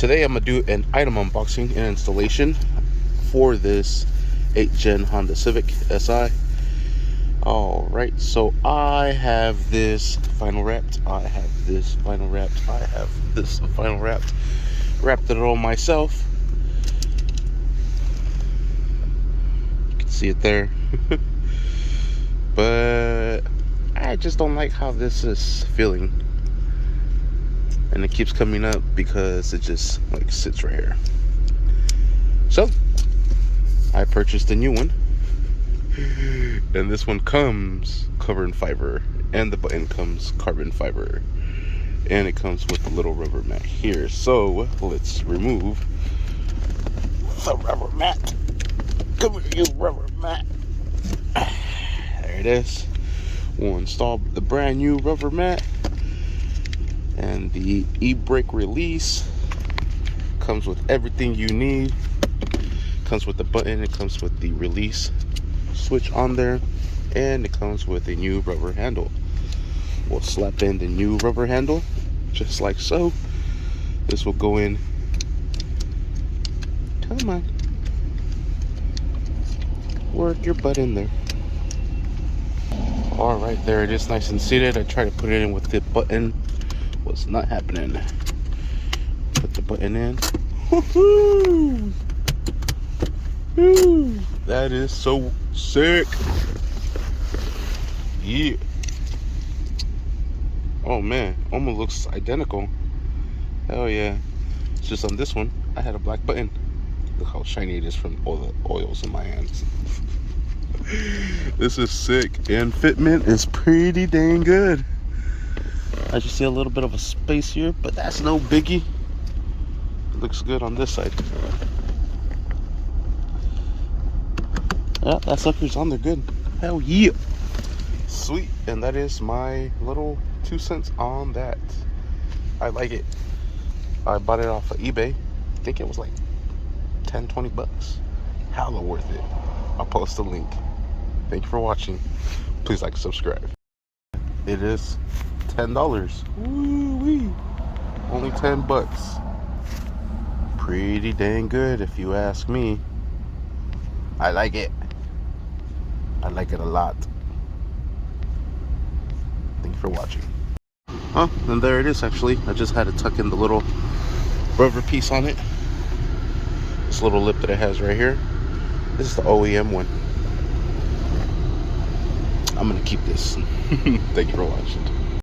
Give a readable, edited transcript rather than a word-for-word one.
Today I'm gonna do an item unboxing and installation for this 8th gen Honda Civic Si. Alright, so I have this vinyl wrapped, I have this vinyl wrapped, I have this vinyl wrapped. Wrapped it all myself. You can see it there. But I just don't like how this is feeling. And it keeps coming up because it just like sits right here. So I purchased a new one, and this one comes carbon fiber, and the button comes carbon fiber, and it comes with a little rubber mat here. So let's remove the rubber mat. Come here, you rubber mat. There it is. We'll install the brand new rubber mat. And the e-brake release comes with everything you need. Comes with the button, it comes with the release switch on there, and it comes with a new rubber handle. We'll slap in the new rubber handle just like so. This will go in. Come on, work your butt in there. All right, there it is, nice and seated. I tried to put it in with the button, was not happening. Put the button in. Woohoo! Woo! That is so sick. Yeah. Oh man, almost looks identical. Hell yeah. It's just on this one, I had a black button. Look how shiny it is from all the oils in my hands. This is sick, and fitment is pretty dang good. I just see a little bit of a space here, but that's no biggie. It looks good on this side. Yeah, that sucker's on there good. Hell yeah. Sweet. And that is my little 2 cents on that. I like it. I bought it off of eBay. I think it was like 10-20 bucks. Hella worth it. I'll post a link. Thank you for watching. Please like and subscribe. It is $10. Woo-wee. Only 10 bucks. Pretty dang good if you ask me. I like it. I like it a lot. Thank you for watching. Oh, and there it is actually. I just had to tuck in the little rubber piece on it. This little lip that it has right here. This is the OEM one. I'm gonna keep this. Thank you for watching.